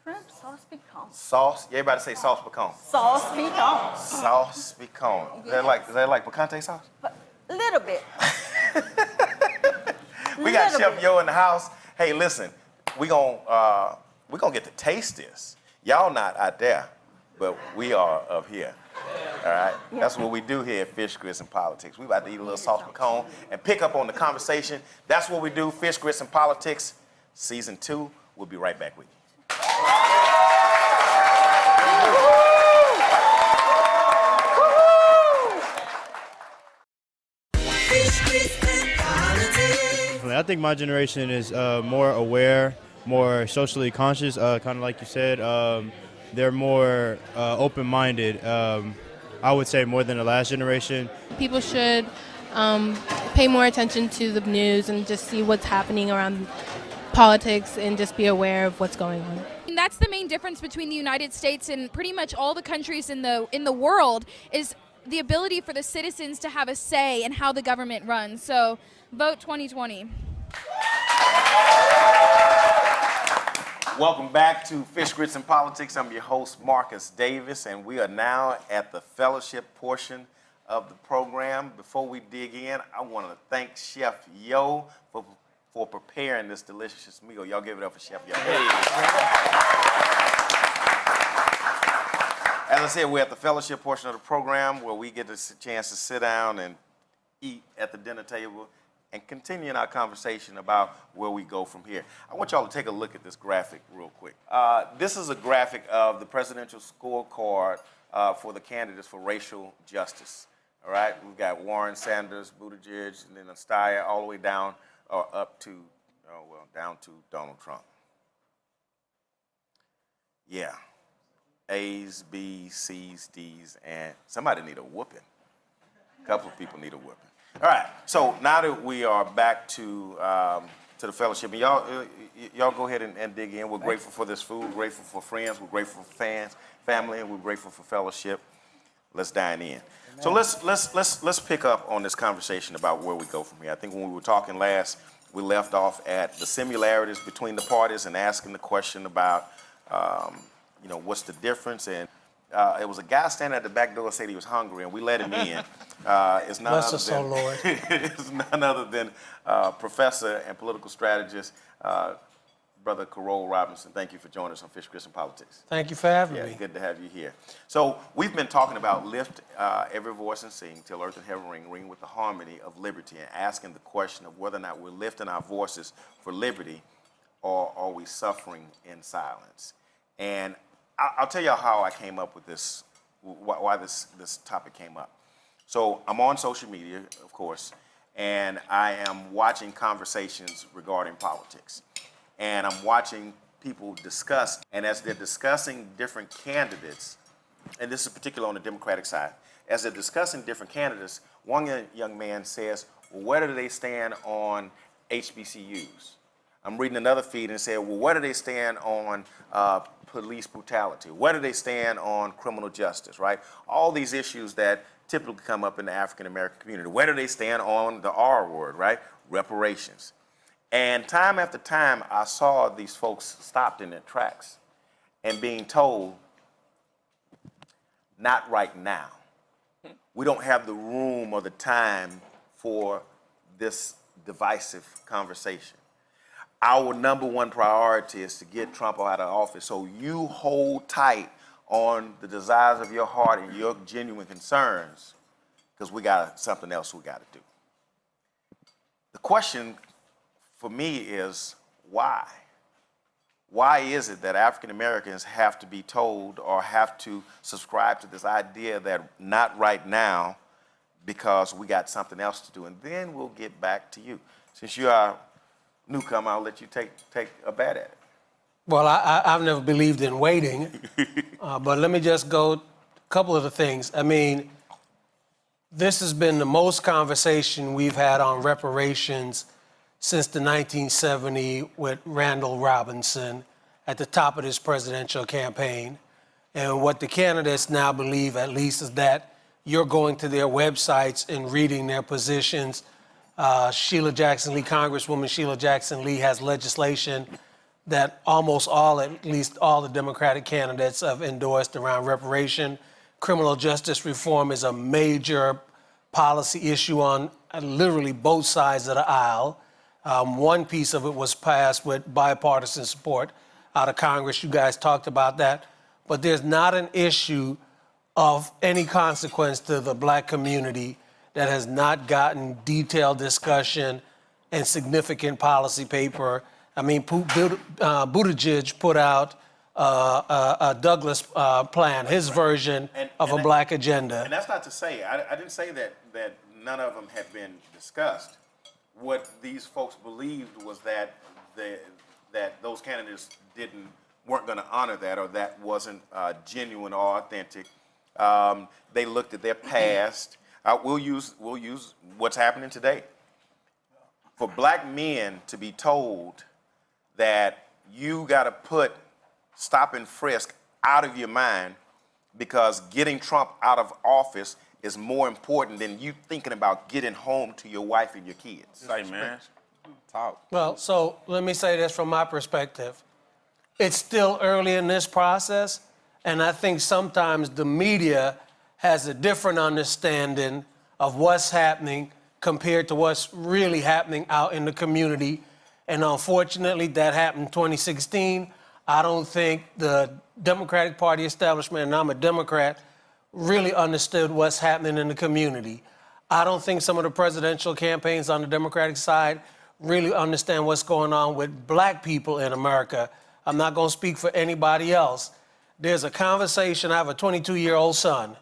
Shrimp sauce piquant. sauce. Yeah, everybody say sauce piquant. Sauce piquant. Sauce piquant. Is that like picante sauce? A little bit. We got Little Chef bit. Yo in the house. Hey, listen, we gonna get to taste this. Y'all not out there, but we are up here. All right? That's what we do here at Fish, Grits, and Politics. We about to eat a little sauce pecan and pick up on the conversation. That's what we do, Fish, Grits, and Politics, Season 2. We'll be right back with you. Fish, grits, and politics. I think my generation is more aware, more socially conscious, kind of like you said. They're more open-minded, I would say, more than the last generation. People should pay more attention to the news and just see what's happening around politics and just be aware of what's going on. And that's the main difference between the United States and pretty much all the countries in the world, is the ability for the citizens to have a say in how the government runs. So vote 2020. Welcome back to Fish, Grits, and Politics. I'm your host, Marcus Davis, and we are now at the fellowship portion of the program. Before we dig in, I want to thank Chef Yo for preparing this delicious meal. Y'all give it up for Chef Yo. As I said, we're at the fellowship portion of the program where we get a chance to sit down and eat at the dinner table and continuing our conversation about where we go from here. I want y'all to take a look at this graphic real quick. This is a graphic of the presidential scorecard for the candidates for racial justice. All right, we've got Warren, Sanders, Buttigieg, and then Steyer, all the way down or up to, down to Donald Trump. Yeah, A's, B's, C's, D's, and somebody need a whooping. A couple of people need a whooping. All right, so now that we are back to the fellowship, and y'all go ahead and dig in. We're grateful for this food, grateful for friends, we're grateful for fans, family, and we're grateful for fellowship. Let's dine in. So let's pick up on this conversation about where we go from here. I think when we were talking last, we left off at the similarities between the parties and asking the question about, what's the difference? And it was a guy standing at the back door said he was hungry, and we let him in. It's none Bless other us, than, O Lord. It's none other than professor and political strategist, Brother Carroll Robinson. Thank you for joining us on Fish, Grits, and Politics. Thank you for having Yeah, me. good to have you here. So we've been talking about lift every voice and sing till earth and heaven ring with the harmony of liberty, and asking the question of whether or not we're lifting our voices for liberty or are we suffering in silence. And I'll tell y'all how I came up with this, why this topic came up. So I'm on social media, of course, and I am watching conversations regarding politics. And I'm watching people discuss, and as they're discussing different candidates, and this is particular on the Democratic side, as they're discussing different candidates, one young man says, well, where do they stand on HBCUs? I'm reading another feed and say, well, where do they stand on police brutality? Where do they stand on criminal justice, right? All these issues that typically come up in the African-American community. Where do they stand on the R word, right? Reparations. And time after time, I saw these folks stopped in their tracks and being told, not right now. We don't have the room or the time for this divisive conversation. Our number one priority is to get Trump out of office. So you hold tight on the desires of your heart and your genuine concerns, because we got something else we got to do. The question for me is why? Why is it that African Americans have to be told or have to subscribe to this idea that not right now because we got something else to do? And then we'll get back to you. Since you are a newcomer, I'll let you take a bat at it. Well, I've never believed in waiting, but let me just go a couple of the things. I mean, this has been the most conversation we've had on reparations since the 1970 with Randall Robinson at the top of this presidential campaign. And what the candidates now believe, at least, is that you're going to their websites and reading their positions. Sheila Jackson Lee, Congresswoman Sheila Jackson Lee, has legislation that almost all, at least all the Democratic candidates have endorsed around reparation. Criminal justice reform is a major policy issue on literally both sides of the aisle. One piece of it was passed with bipartisan support out of Congress. You guys talked about that. But there's not an issue of any consequence to the black community that has not gotten detailed discussion and significant policy paper. I mean, Buttigieg put out a Douglas plan, his version of a black agenda. And that's not to say, I didn't say that none of them had been discussed. What these folks believed was that those candidates weren't going to honor that, or that wasn't genuine or authentic. They looked at their past. We'll use what's happening today. For black men to be told that you got to put stop and frisk out of your mind because getting Trump out of office is more important than you thinking about getting home to your wife and your kids. Say, man, talk. Well, so let me say this from my perspective. It's still early in this process, and I think sometimes the media has a different understanding of what's happening compared to what's really happening out in the community. And unfortunately, that happened in 2016. I don't think the Democratic Party establishment, and I'm a Democrat, really understood what's happening in the community. I don't think some of the presidential campaigns on the Democratic side really understand what's going on with black people in America. I'm not going to speak for anybody else. There's a conversation. I have a 22-year-old son.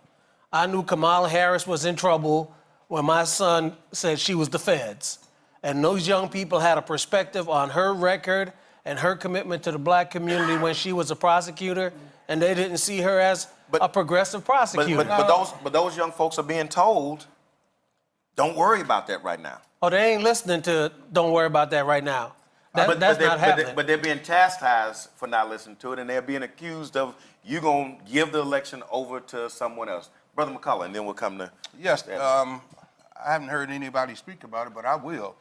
I knew Kamala Harris was in trouble when my son said she was the feds. And those young people had a perspective on her record and her commitment to the black community when she was a prosecutor, and they didn't see her as a progressive prosecutor. But those young folks are being told, don't worry about that right now. Oh, they ain't listening to "Don't worry about that" right now. That's not happening. But they're being chastised for not listening to it, and they're being accused of you gonna give the election over to someone else. Brother McCullough, and then we'll come to... Yes, I haven't heard anybody speak about it, but I will.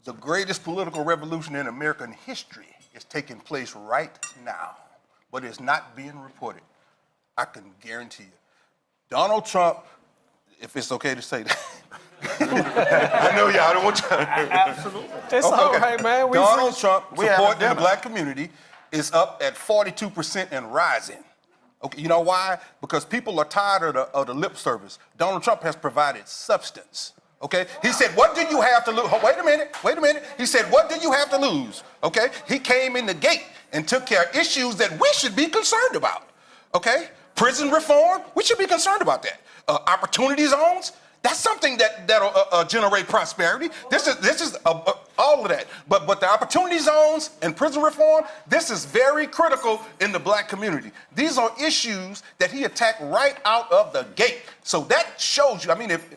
The greatest political revolution in American history is taking place right now, but it's not being reported. I can guarantee you. Donald Trump, if it's okay to say that. I know y'all don't want you. Absolutely. It's all right, man. Donald Trump support in the black community is up at 42% and rising. Okay, you know why? Because people are tired of the lip service. Donald Trump has provided substance. Okay? He said, what do you have to lose? Oh, wait a minute. He said, what do you have to lose? Okay? He came in the gate and took care of issues that we should be concerned about. Okay? Prison reform, we should be concerned about that. Opportunity zones, that's something that'll generate prosperity. This is all of that. But the opportunity zones and prison reform, this is very critical in the black community. These are issues that he attacked right out of the gate. So that shows you, I mean, if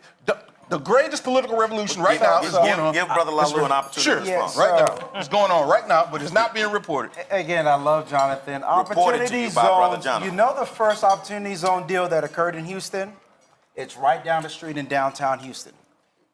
the greatest political revolution right now is going on. Give Brother Lalu an opportunity to respond. Right now. It's going on right now, but it's not being reported. Again, I love Jonathan. Opportunity zones. You know the first opportunity zone deal that occurred in Houston? It's right down the street in downtown Houston.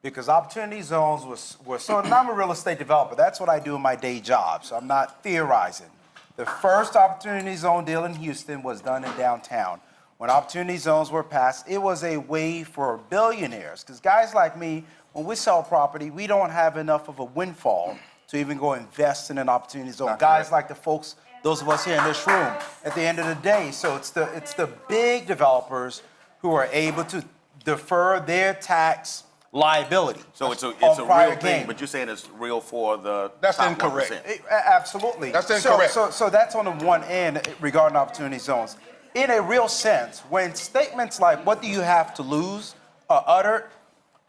Because opportunity zones were so, and I'm a real estate developer. That's what I do in my day job, so I'm not theorizing. The first opportunity zone deal in Houston was done in downtown. When opportunity zones were passed, it was a way for billionaires. Because guys like me, when we sell property, we don't have enough of a windfall to even go invest in an opportunity zone. Guys like the folks, those of us here in this room, at the end of the day. So it's the big developers who are able to defer their tax liability. So it's a real thing, but you're saying it's real for the That's top incorrect. 1%. Absolutely. That's incorrect. So that's on the one end regarding opportunity zones. In a real sense, when statements like, what do you have to lose, are uttered,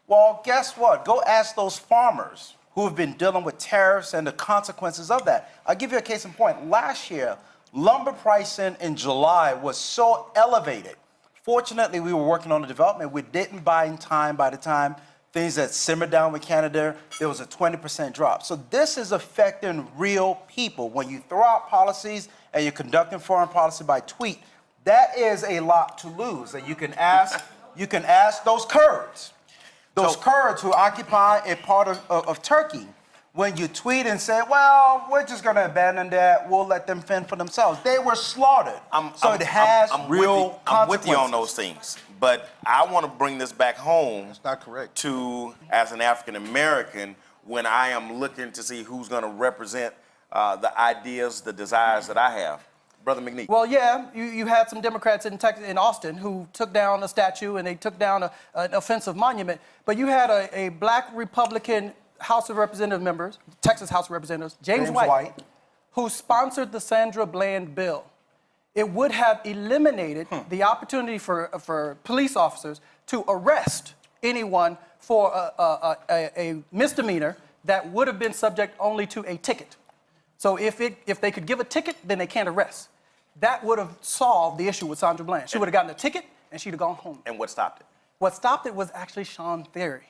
well, guess what? Go ask those farmers who have been dealing with tariffs and the consequences of that. I'll give you a case in point. Last year, lumber pricing in July was so elevated. Fortunately, we were working on the development. We didn't buy in time. By the time things that simmered down with Canada, there was a 20% drop. So this is affecting real people. When you throw out policies and you're conducting foreign policy by tweet, that is a lot to lose. And you can ask those Kurds, Kurds who occupy a part of Turkey. When you tweet and say, well, we're just going to abandon that, we'll let them fend for themselves. They were slaughtered. It has real consequences. I'm with you on those things, but I want to bring this back home. That's not correct. To, as an African American, when I am looking to see who's going to represent the ideas, the desires that I have. Brother McNeese. Well, yeah, you had some Democrats in Texas, in Austin, who took down a statue and they took down an offensive monument. But you had a black Republican House of Representative members, Texas House of Representatives, James White, who sponsored the Sandra Bland bill. It would have eliminated the opportunity for police officers to arrest anyone for a misdemeanor that would have been subject only to a ticket. So if they could give a ticket, then they can't arrest. That would have solved the issue with Sandra Bland. She would have gotten a ticket and she'd have gone home. And what stopped it? What stopped it was actually Sean Ferry,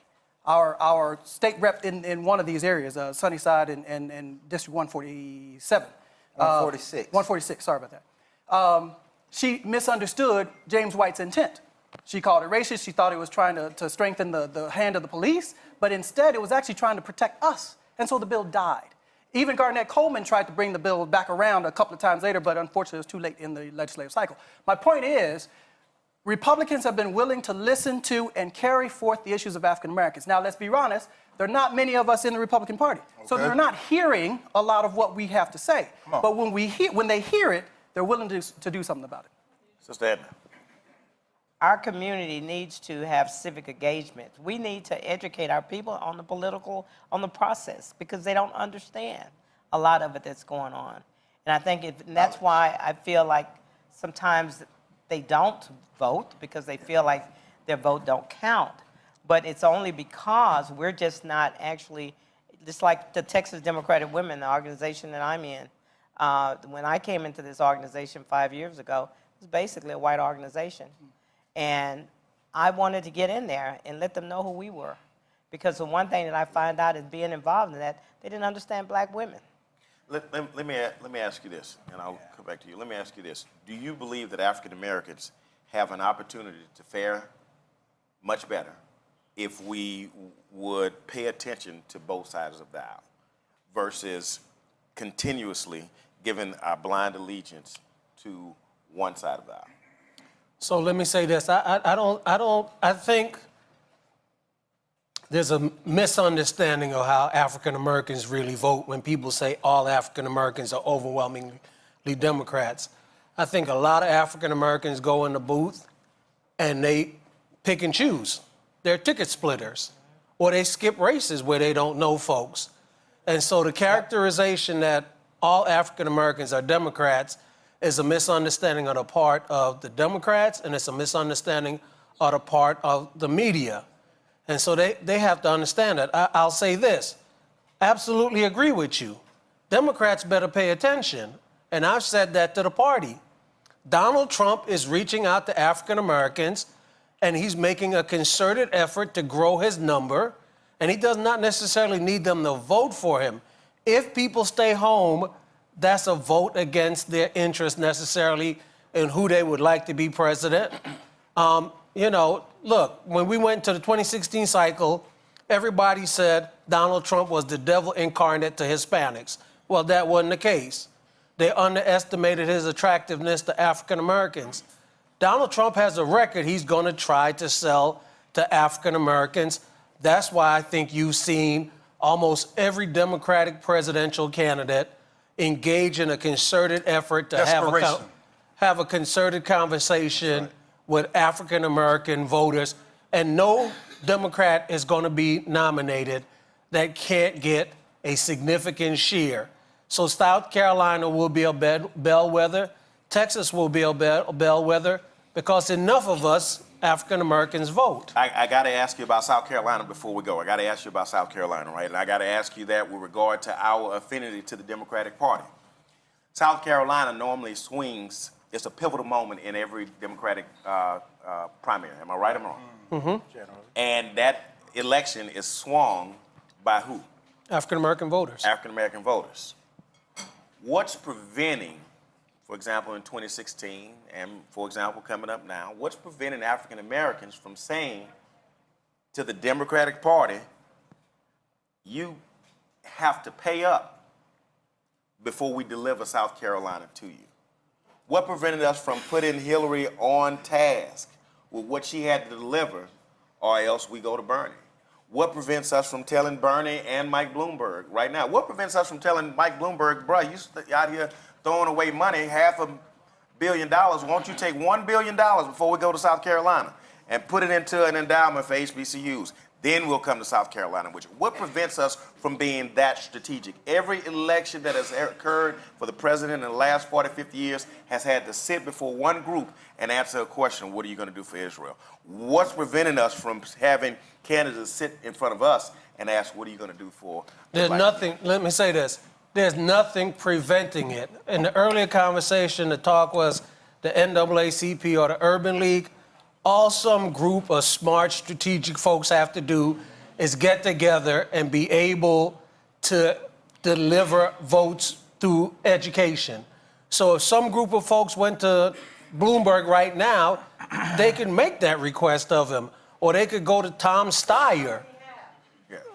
our state rep in one of these areas, Sunnyside and District 147. 146. 146, sorry about that. She misunderstood James White's intent. She called it racist. She thought it was trying to strengthen the hand of the police, but instead it was actually trying to protect us. And so the bill died. Even Garnett Coleman tried to bring the bill back around a couple of times later, but unfortunately it was too late in the legislative cycle. My point is, Republicans have been willing to listen to and carry forth the issues of African Americans. Now, let's be honest, there are not many of us in the Republican Party. Okay. So they're not hearing a lot of what we have to say. But when they hear it, they're willing to do something about it. Sister Edna. our community needs to have civic engagement. We need to educate our people on the process, because they don't understand a lot of it that's going on. And I think and that's why I feel like sometimes they don't vote, because they feel like their vote don't count. But it's only because we're just not actually, just like the Texas Democratic Women, the organization that I'm in. When I came into this organization 5 years ago, it was basically a white organization. And I wanted to get in there and let them know who we were. Because the one thing that I find out is being involved in that, they didn't understand black women. Let me ask you this, and I'll come back to you. Let me ask you this. Do you believe that African Americans have an opportunity to fare much better if we would pay attention to both sides of the aisle versus continuously giving our blind allegiance to one side of the aisle? So let me say this. I think there's a misunderstanding of how African Americans really vote when people say all African Americans are overwhelmingly Democrats. I think a lot of African Americans go in the booth and they pick and choose. They're ticket splitters, or they skip races where they don't know folks. And so the characterization that all African Americans are Democrats is a misunderstanding on the part of the Democrats, and it's a misunderstanding on the part of the media. And so they have to understand that. I'll say this, absolutely agree with you. Democrats better pay attention, and I've said that to the party. Donald Trump is reaching out to African Americans, and he's making a concerted effort to grow his number, and he does not necessarily need them to vote for him. If people stay home, that's a vote against their interest necessarily in who they would like to be president. You know, look, when we went to the 2016 cycle, everybody said Donald Trump was the devil incarnate to Hispanics. Well, that wasn't the case. They underestimated his attractiveness to African Americans. Donald Trump has a record he's going to try to sell to African Americans. That's why I think you've seen almost every Democratic presidential candidate engage in a concerted effort to have a concerted conversation with African American voters. And no Democrat is going to be nominated that can't get a significant share. So South Carolina will be a bellwether. Texas will be a bellwether, because enough of us African Americans vote. I got to ask you about South Carolina before we go. I got to ask you about South Carolina, right? And I got to ask you that with regard to our affinity to the Democratic Party. South Carolina normally swings. It's a pivotal moment in every Democratic primary. Am I right or wrong? Mm-hmm. And that election is swung by who? African American voters. African American voters. What's preventing, for example, in 2016, and for example, coming up now, what's preventing African Americans from saying to the Democratic Party, you have to pay up before we deliver South Carolina to you? What prevented us from putting Hillary on task with what she had to deliver, or else we go to Bernie? What prevents us from telling Bernie and Mike Bloomberg right now? What prevents us from telling Mike Bloomberg, bro, you out here throwing away money, $500 million. Won't you take $1 billion before we go to South Carolina and put it into an endowment for HBCUs? Then we'll come to South Carolina with you. What prevents us from being that strategic? Every election that has occurred for the president in the last 40, 50 years has had to sit before one group and answer a question, what are you going to do for Israel? What's preventing us from having candidates sit in front of us and ask, what are you going to do for There's nothing, let me say this, there's nothing preventing it. In the earlier conversation, the talk was the NAACP or the Urban League. All some group of smart, strategic folks have to do is get together and be able to deliver votes through education. So if some group of folks went to Bloomberg right now, they can make that request of him. Or they could go to Tom Steyer,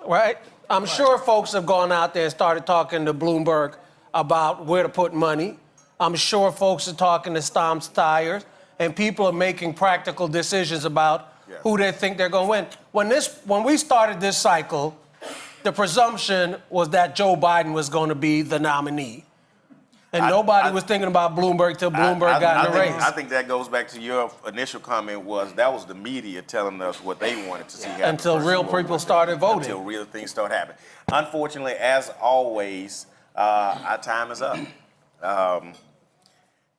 right? I'm sure folks have gone out there and started talking to Bloomberg about where to put money. I'm sure folks are talking to Tom Steyer, and people are making practical decisions about who they think they're going to win. When we started this cycle, the presumption was that Joe Biden was going to be the nominee. And nobody was thinking about Bloomberg till Bloomberg got in the race. I think that goes back to your initial comment that was the media telling us what they wanted to see happen. Until real people started voting. Until real things started happening. Unfortunately, as always, our time is up.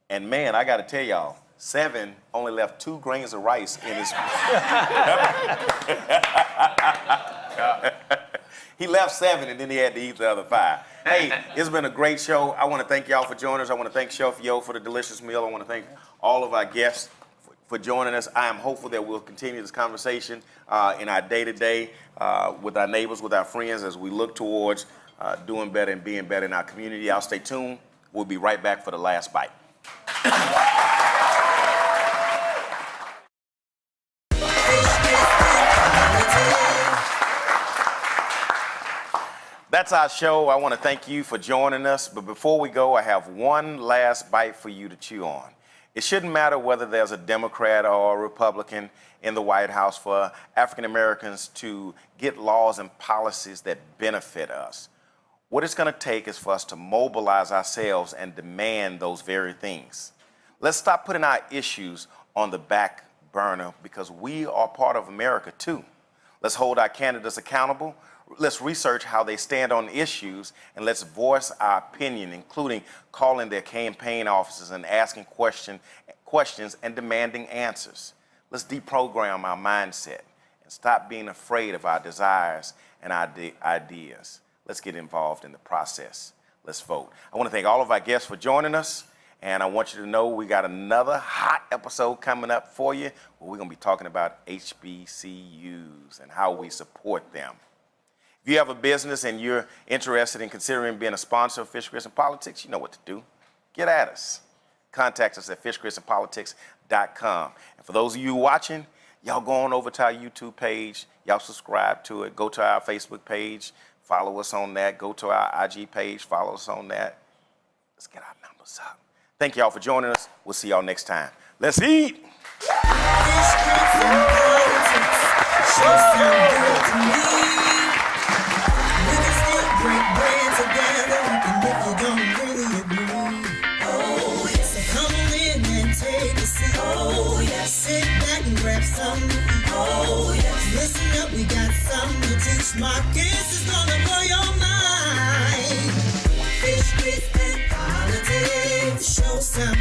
And man, I got to tell y'all, Se7en only left 2 grains of rice in his. He left 7 and then he had to eat the other 5. Hey, it's been a great show. I want to thank y'all for joining us. I want to thank Chef Yo for the delicious meal. I want to thank all of our guests for joining us. I am hopeful that we'll continue this conversation in our day-to-day with our neighbors, with our friends, as we look towards doing better and being better in our community. Y'all stay tuned. We'll be right back for the last bite. That's our show. I want to thank you for joining us. But before we go, I have one last bite for you to chew on. It shouldn't matter whether there's a Democrat or a Republican in the White House for African Americans to get laws and policies that benefit us. What it's going to take is for us to mobilize ourselves and demand those very things. Let's stop putting our issues on the back burner because we are part of America too. Let's hold our candidates accountable. Let's research how they stand on issues, and let's voice our opinion, including calling their campaign offices and asking questions and demanding answers. Let's deprogram our mindset and stop being afraid of our desires and our ideas. Let's get involved in the process. Let's vote. I want to thank all of our guests for joining us, and I want you to know we got another hot episode coming up for you where we're going to be talking about HBCUs and how we support them. If you have a business and you're interested in considering being a sponsor of Fish, Grits, and Politics, you know what to do. Get at us. Contact us at fishgritsandpolitics.com. And for those of you watching, y'all go on over to our YouTube page. Y'all subscribe to it. Go to our Facebook page. Follow us on that. Go to our IG page. Follow us on that. Let's get our numbers up. Thank y'all for joining us. We'll see y'all next time. Let's eat. Fish, grits, and politics sure sound good to me. We can still break bread together, even if you don't really agree. Oh, yes. So come on in and take a seat. Oh, yes. Sit back and grab something to eat. Oh, yes. Listen up, we got something to teach. Marcus is gonna blow your mind. Fish, grits, and politics show sound